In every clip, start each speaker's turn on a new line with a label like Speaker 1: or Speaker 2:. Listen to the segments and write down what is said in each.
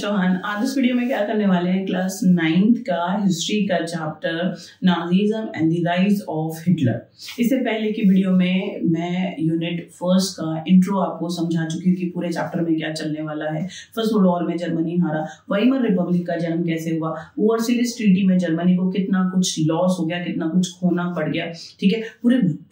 Speaker 1: चौहान। आज इस वीडियो में क्या करने वाले हैं, क्लास 9th का हिस्ट्री का chapter Nazism and the rise of Hitler. इससे पहले की वीडियो में मैं यूनिट फर्स्ट का इंट्रो आपको समझा चुकी हूँ कि पूरे चैप्टर में क्या चलने वाला है। फर्स्ट वर्ल्ड वॉर में जर्मनी हारा, वाइमर रिपब्लिक का जन्म कैसे हुआ, वर्साइलेस ट्रीटी में जर्मनी को कितना कुछ लॉस हो गया, कितना कुछ खोना पड़ गया, ठीक है,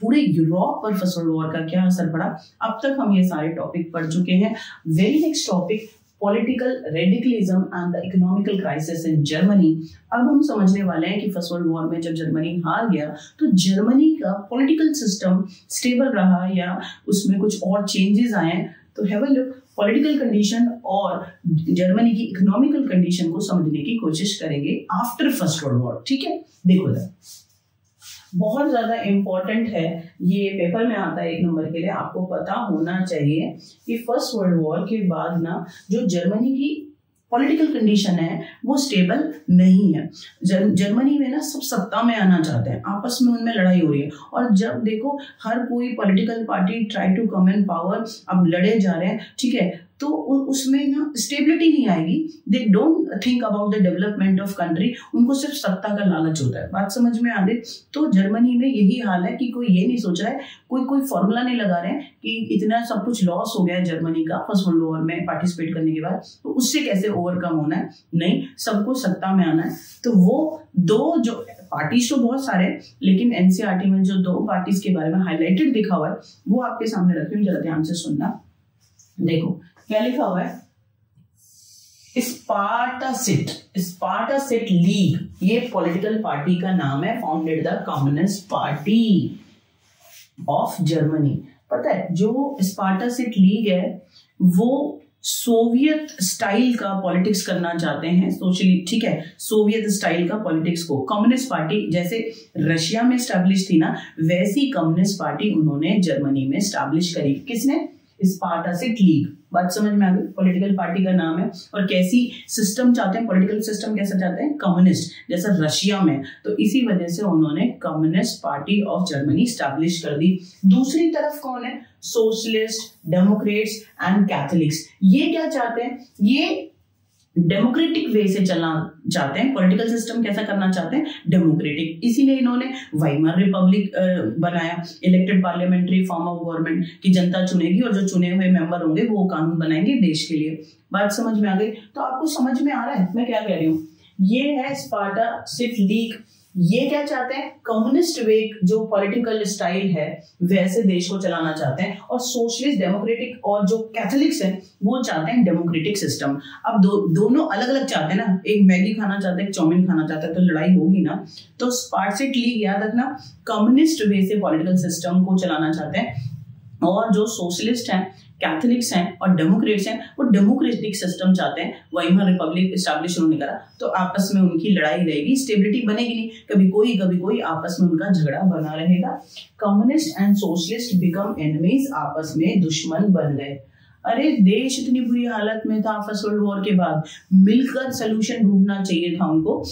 Speaker 1: पूरे यूरोप पर फर्स्ट वर्ल्ड वॉर का क्या असर पड़ा। अब तक हम ये सारे टॉपिक पढ़ चुके हैं। Very next topic political radicalism and the economical crisis in Germany. अब हम समझने वाले हैं कि फर्स्ट वर्ल्ड वॉर में जब जर्मनी हार गया तो जर्मनी का पॉलिटिकल सिस्टम स्टेबल रहा या उसमें कुछ और चेंजेस आए। तो have a look political condition और जर्मनी की इकोनॉमिकल कंडीशन को समझने की कोशिश करेंगे आफ्टर फर्स्ट वर्ल्ड वॉर। ठीक है, देखो जरा, बहुत ज्यादा इंपॉर्टेंट है, ये पेपर में आता है 1 नंबर के लिए। आपको पता होना चाहिए कि फर्स्ट वर्ल्ड वॉर के बाद ना जो जर्मनी की पॉलिटिकल कंडीशन है वो स्टेबल नहीं है। जर्मनी में ना सब सत्ता में आना चाहते हैं, आपस में उनमें लड़ाई हो रही है। और जब देखो हर कोई political party try to come in power, अब लड़े जा रहे हैं, ठीक है, तो उसमें ना स्टेबिलिटी नहीं आएगी। They don't think about the development of country, उनको सिर्फ सत्ता का लालच होता है। बात समझ में आ गई। तो जर्मनी में यही हाल है कि कोई ये नहीं सोच रहा है, कोई फॉर्मूला नहीं लगा रहे हैं कि इतना सब कुछ लॉस हो गया है जर्मनी का फर्स्ट वर्ल्ड वॉर में पार्टिसिपेट करने के बाद, तो उससे कैसे ओवरकम होना है। नहीं, सबको सत्ता में आना है। तो वो दो जो पार्टीज तो बहुत सारे, लेकिन एनसीईआरटी में जो 2 पार्टीज के बारे में हाईलाइटेड दिखा हुआ है वो आपके सामने रखी हूँ, जरा ध्यान से सुनना। देखो क्या लिखा हुआ है, स्पार्टासिट लीग, ये पॉलिटिकल पार्टी का नाम है, founded the communist party of Germany. पता है जो स्पार्टासिट लीग है वो सोवियत स्टाइल का पॉलिटिक्स करना चाहते हैं, सोशली, ठीक है, सोवियत स्टाइल का पॉलिटिक्स को। कम्युनिस्ट पार्टी जैसे रशिया में स्टैब्लिश थी ना, वैसी कम्युनिस्ट पार्टी उन्होंने जर्मनी में स्टैब्लिश करी। किसने? स्पार्टासिट लीग। बात समझ में आ गई। पॉलिटिकल पार्टी का नाम है। और कैसी सिस्टम चाहते हैं, पॉलिटिकल सिस्टम कैसा चाहते हैं, कम्युनिस्ट, जैसा रशिया में। तो इसी वजह से उन्होंने communist party of Germany establish कर दी। दूसरी तरफ कौन है? Socialist, Democrats and Catholics. ये क्या चाहते हैं? ये डेमोक्रेटिक वे से चलना चाहते हैं। पॉलिटिकल सिस्टम कैसा करना चाहते हैं? डेमोक्रेटिक। इसीलिए इन्होंने वाइमर रिपब्लिक बनाया, elected parliamentary form of government की जनता चुनेगी और जो चुने हुए मेंबर होंगे वो कानून बनाएंगे देश के लिए। बात समझ में आ गई। तो आपको समझ में आ रहा है मैं क्या कह रही हूँ। ये है स्पार्टासिट लीग। ये क्या चाहते हैं? कम्युनिस्ट वे, जो पॉलिटिकल स्टाइल है वैसे देश को चलाना चाहते हैं। और सोशलिस्ट, डेमोक्रेटिक और जो कैथोलिक्स हैं वो चाहते हैं डेमोक्रेटिक सिस्टम। अब दोनों अलग अलग चाहते हैं ना, एक मैगी खाना चाहते हैं, एक चाउमीन खाना चाहते हैं, तो लड़ाई होगी ना। तो स्पार्टासिट लीग, याद रखना, कम्युनिस्ट वे से पॉलिटिकल सिस्टम को चलाना चाहते हैं। और जो सोशलिस्ट हैं, कैथोलिक्स हैं और डेमोक्रेट्स हैं वो डेमोक्रेटिक सिस्टम चाहते हैं। वाइमर रिपब्लिक स्टैब्लिश उन्होंने करा, तो आपस में उनकी लड़ाई रहेगी, स्टेबिलिटी बनेगी नहीं। कभी कोई आपस में उनका झगड़ा बना रहेगा। Communist and socialist become enemies, आपस में दुश्मन बन गए। अरे देश इतनी बुरी हालत में था फर्स्ट वर्ल्ड वॉर के बाद, मिलकर सोल्यूशन ढूंढना चाहिए था उनको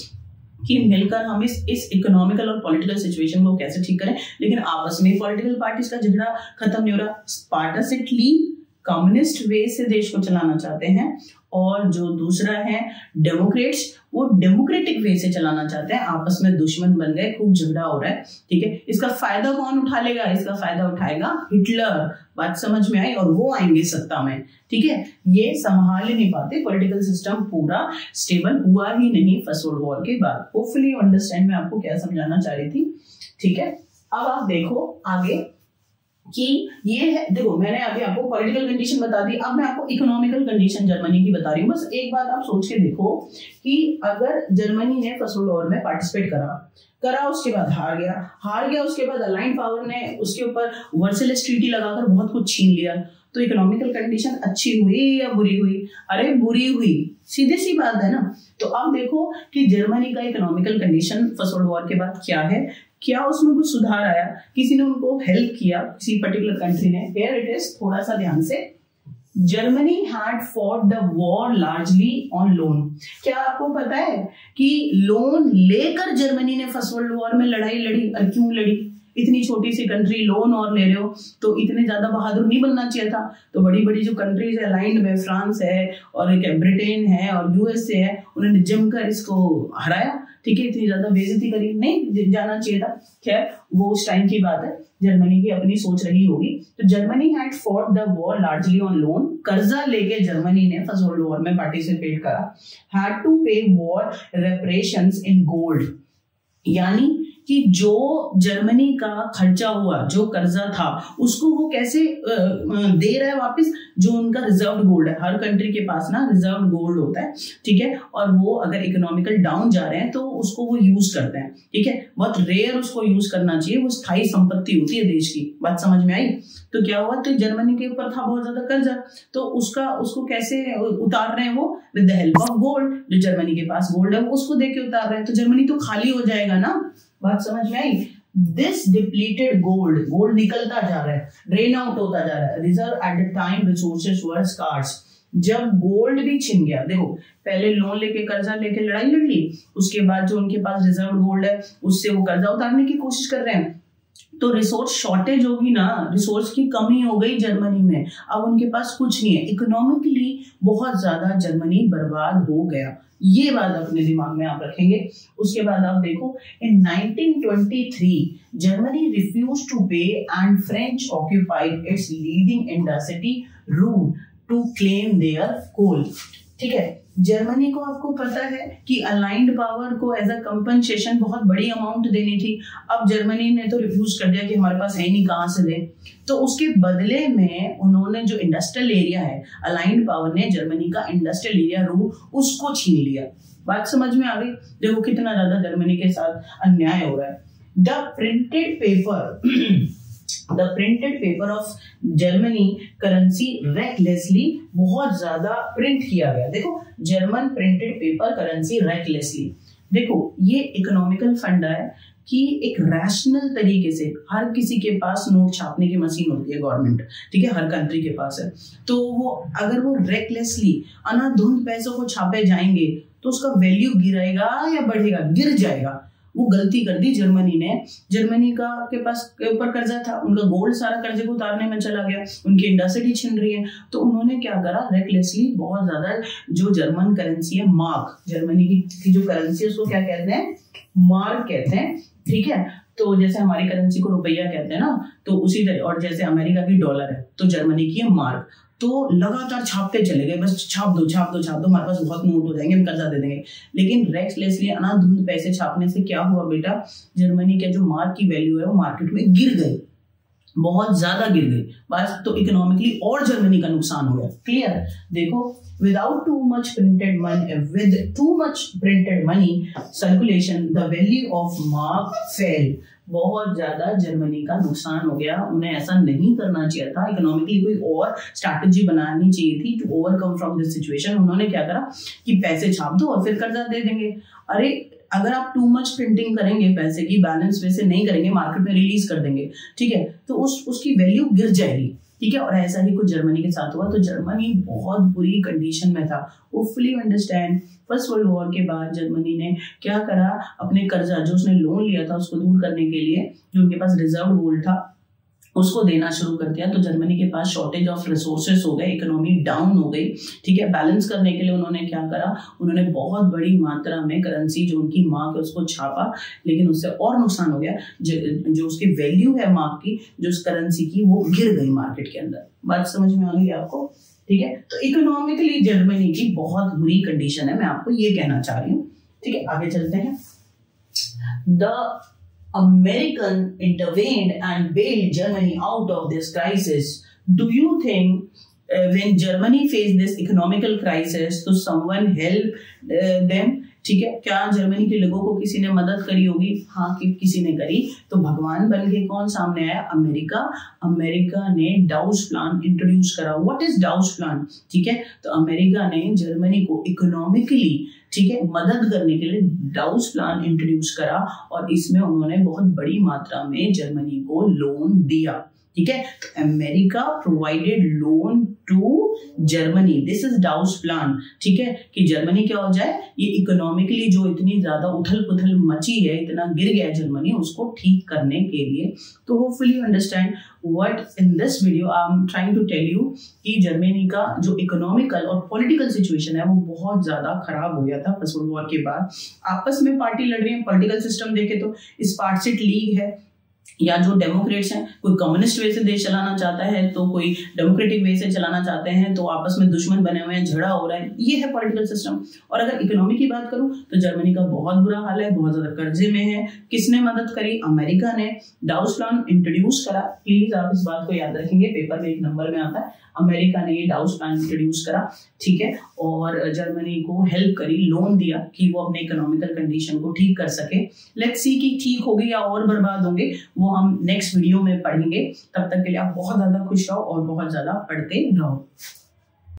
Speaker 1: कि मिलकर हम इस इकोनॉमिकल और पॉलिटिकल सिचुएशन को कैसे ठीक करें। लेकिन आपस में पॉलिटिकल पार्टीज का झगड़ा खत्म नहीं हो रहा। स्पार्टासिट लीग कम्युनिस्ट वे से देश को चलाना चाहते हैं और जो दूसरा है डेमोक्रेट्स, वो डेमोक्रेटिक वे से चलाना चाहते हैं। आपस में दुश्मन बन गए, खूब झगड़ा हो रहा है, ठीक है। इसका फायदा कौन उठा लेगा? इसका फायदा उठाएगा हिटलर। बात समझ में आई। और वो आएंगे सत्ता में, ठीक है। ये संभाल ही नहीं पाते, पॉलिटिकल सिस्टम पूरा स्टेबल हुआ ही नहीं फर्स्ट वर्ल्ड वॉर के बाद। होपफुली यू अंडरस्टैंड मैं आपको क्या समझाना चाह रही थी, ठीक है। अब आप देखो आगे कि ये है, देखो मैंने अभी आपको पॉलिटिकल कंडीशन बता दी, अब मैं आपको इकोनॉमिकल कंडीशन जर्मनी की बता रही हूँ। बस एक बात आप सोच के देखो कि अगर जर्मनी ने फर्स्ट वर्ल्ड वॉर में पार्टिसिपेट करा, उसके बाद हार गया, उसके बाद अलाइंड पावर ने उसके ऊपर वर्साइलेस ट्रीटी लगाकर बहुत कुछ छीन लिया, तो इकोनॉमिकल कंडीशन अच्छी हुई या बुरी हुई? अरे बुरी हुई, सीधी सी बात है ना। तो अब देखो कि जर्मनी का economical condition first world war के बाद क्या है, क्या उसमें कुछ सुधार आया, किसी ने उनको हेल्प किया, किसी पर्टिकुलर कंट्री ने। हियर इट इज, थोड़ा सा ध्यान से। Germany had fought the war largely on loan. क्या आपको पता है कि लोन लेकर जर्मनी ने फर्स्ट वर्ल्ड वॉर में लड़ाई लड़ी? और क्यों लड़ी? इतनी छोटी सी कंट्री लोन और ले रहे हो, तो इतने ज्यादा बहादुर नहीं बनना चाहिए था। तो बड़ी बड़ी जो कंट्रीज है अलाइंड में, फ्रांस है और ब्रिटेन है और यूएसए है, उन्होंने जमकर इसको हराया, ठीक है, इतनी ज्यादा बेइज्जती करी, नहीं जाना चाहिए था। खैर वो उस टाइम की बात है, जर्मनी की अपनी सोच रही होगी। तो Germany had fought the war largely on loan, कर्जा लेके जर्मनी ने फर्स्ट वर्ल्ड वॉर में पार्टिसिपेट करा। हैड टू पे वॉर रेपरेशंस इन गोल्ड, यानी कि जो जर्मनी का खर्चा हुआ, जो कर्जा था, उसको वो कैसे दे रहा है वापस, जो उनका रिजर्व गोल्ड है, हर कंट्री के पास ना रिजर्व गोल्ड होता है, ठीक है, और वो अगर इकोनॉमिकल डाउन जा रहे हैं तो उसको वो यूज करते हैं, ठीक है, बहुत रेयर उसको यूज करना चाहिए, वो स्थायी संपत्ति होती है देश की। बात समझ में आई? तो क्या हुआ, तो जर्मनी के ऊपर था बहुत ज्यादा कर्जा, तो उसको कैसे उतार रहे हैं वो, with the help of gold, जो जर्मनी के पास गोल्ड है वो उसको देके उतार रहे हैं, तो जर्मनी तो खाली हो जाएगा ना। बात समझ में आई? दिस डिप्लीटेड गोल्ड निकलता जा रहा है, ड्रेन आउट होता जा रहा है। Reserve at the time resources were scarce, जब गोल्ड भी छिन गया, देखो पहले लोन लेके कर्जा लेके लड़ाई लड़ ली, उसके बाद जो उनके पास रिजर्व गोल्ड है उससे वो कर्जा उतारने की कोशिश कर रहे हैं, तो रिसोर्स शॉर्टेज होगी ना, रिसोर्स की कमी हो गई जर्मनी में, अब उनके पास कुछ नहीं है, इकोनॉमिकली बहुत ज्यादा जर्मनी बर्बाद हो गया। ये बात अपने दिमाग में आप रखेंगे। उसके बाद आप देखो, in 1923 Germany refuse to pay and French occupied its leading industry Ruhr to claim their coal, ठीक है। जर्मनी को आपको पता है कि अलाइंड पावर को एज अ कंपनसेशन बहुत बड़ी अमाउंट देनी थी, अब जर्मनी ने तो रिफ्यूज कर दिया कि हमारे पास है नहीं, कहां से दे, तो उसके बदले में उन्होंने जो इंडस्ट्रियल एरिया है, अलाइंड पावर ने जर्मनी का इंडस्ट्रियल एरिया रूट उसको छीन लिया। बात समझ में आ गई? देखो कितना ज्यादा जर्मनी के साथ अन्याय हो रहा है। The printed paper of Germany currency recklessly, बहुत ज्यादा प्रिंट किया गया। देखो German printed paper currency recklessly, देखो ये इकोनॉमिकल फंडा है कि एक रैशनल तरीके से हर किसी के पास नोट छापने की मशीन होती है गवर्नमेंट, ठीक है, हर कंट्री के पास है, तो वो अगर वो रेकलेसली अनाधुंध पैसों को छापे जाएंगे तो उसका वैल्यू गिरेगा या बढ़ेगा? गिर जाएगा। वो गलती कर दी जर्मनी ने। जर्मनी का के पास के ऊपर कर्जा था, उनका गोल्ड सारा कर्जे को उतारने में चला गया, उनकी इंडस्ट्री छिन रही है, तो उन्होंने क्या करा, रेकलेसली बहुत ज्यादा जो जर्मन करेंसी है मार्क, जर्मनी की जो करेंसी है उसको क्या कहते हैं, मार्क कहते हैं, ठीक है। तो जैसे हमारी करेंसी को रुपया कहते हैं ना, तो उसी तरह, और जैसे अमेरिका की डॉलर है तो जर्मनी की है मार्क, तो लगातार छापते चले गए, बस छाप दो, हमारे पास बहुत नोट हो जाएंगे, हम कर्जा दे देंगे। लेकिन रेकलेसली अनाधुंध पैसे छापने से क्या हुआ बेटा, जर्मनी के जो मार्क की वैल्यू है वो मार्केट में गिर गई, बहुत ज्यादा गिर गई, बस तो इकोनॉमिकली और जर्मनी का नुकसान हो गया। क्लियर? देखो without too much printed money, with too much printed money circulation the value of mark fail, बहुत ज्यादा जर्मनी का नुकसान हो गया। उन्हें ऐसा नहीं करना चाहिए था, इकोनॉमिकली कोई और स्ट्रैटेजी बनानी चाहिए थी to overcome from this situation. उन्होंने क्या करा कि पैसे छाप दो और फिर कर्जा दे देंगे। अरे अगर आप टू मच प्रिंटिंग करेंगे पैसे की, बैलेंस वैसे नहीं करेंगे, मार्केट में रिलीज कर देंगे, ठीक है, तो उसकी वैल्यू गिर जाएगी, ठीक है। और ऐसा ही कुछ जर्मनी के साथ हुआ, तो जर्मनी बहुत बुरी कंडीशन में था। Hopefully you understand, first world war के बाद जर्मनी ने क्या करा, अपने कर्जा जो उसने लोन लिया था उसको दूर करने के लिए, जो उनके पास रिजर्व गोल्ड था उसको देना शुरू कर दिया। तो जर्मनी के पास शॉर्टेज ऑफ रिसोर्सेस हो गए, इकोनॉमी डाउन हो गई, ठीक है। बैलेंस करने के लिए उन्होंने क्या करा, उन्होंने बहुत बड़ी मात्रा में करेंसी जो उनकी मार्क है उसको छापा, लेकिन उससे और नुकसान हो गया, जो उसकी वैल्यू है मार्क की, जो उस करेंसी की, वो गिर गई मार्केट के अंदर। बात समझ में आ गई आपको? ठीक है, तो इकोनॉमिकली जर्मनी की बहुत बुरी कंडीशन है, मैं आपको ये कहना चाह रही हूँ, ठीक है। आगे चलते हैं। The American intervened and bailed Germany out of this crisis. Do you think when Germany faced this economical crisis, so someone helped them? ठीक है, क्या जर्मनी के लोगों को किसी ने मदद करी होगी? हाँ, किसी ने करी। तो भगवान बन के कौन सामने आया? अमेरिका। अमेरिका ने डाउस प्लान इंट्रोड्यूस करा। What is Dawes plan? ठीक है, तो अमेरिका ने जर्मनी को इकोनॉमिकली, ठीक है, मदद करने के लिए डाउस प्लान इंट्रोड्यूस करा, और इसमें उन्होंने बहुत बड़ी मात्रा में जर्मनी को लोन दिया, ठीक है, तो America provided loan to Germany, this is Dawes plan, ठीक है, कि जर्मनी क्या हो जाए, ये इकोनॉमिकली जो इतनी ज्यादा उथल पुथल मची है, इतना गिर गया जर्मनी, उसको ठीक करने के लिए। तो hopefully you understand what in this video I am trying to tell you कि जर्मनी का जो इकोनॉमिकल और पॉलिटिकल सिचुएशन है वो बहुत ज्यादा खराब हो गया था फर्स्ट वर्ल्ड वॉर के बाद। आपस में पार्टी लड़ रही है, पॉलिटिकल सिस्टम देखे तो स्पार्टसिट लीग है, या जो डेमोक्रेट्स हैं, कोई कम्युनिस्ट वे से देश चलाना चाहता है तो कोई डेमोक्रेटिक वे से चलाना चाहते हैं, तो आपस में दुश्मन बने हुए हैं, झगड़ा हो रहा है, ये है पॉलिटिकल सिस्टम। और अगर इकोनॉमी की बात करूं तो जर्मनी का बहुत बुरा हाल है, बहुत ज्यादा कर्जे में है। किसने मदद करी? अमेरिका ने डाउस प्लान इंट्रोड्यूस करा, प्लीज आप इस बात को याद रखेंगे, पेपर में एक नंबर में आता है, अमेरिका ने ये डाउस प्लान इंट्रोड्यूस करा, ठीक है, और जर्मनी को हेल्प करी, लोन दिया कि वो अपने इकोनॉमिकल कंडीशन को ठीक कर सके। लेट्स सी कि ठीक होगी या और बर्बाद होंगे, वो हम नेक्स्ट वीडियो में पढ़ेंगे। तब तक के लिए आप बहुत ज्यादा खुश रहो और बहुत ज्यादा पढ़ते रहो।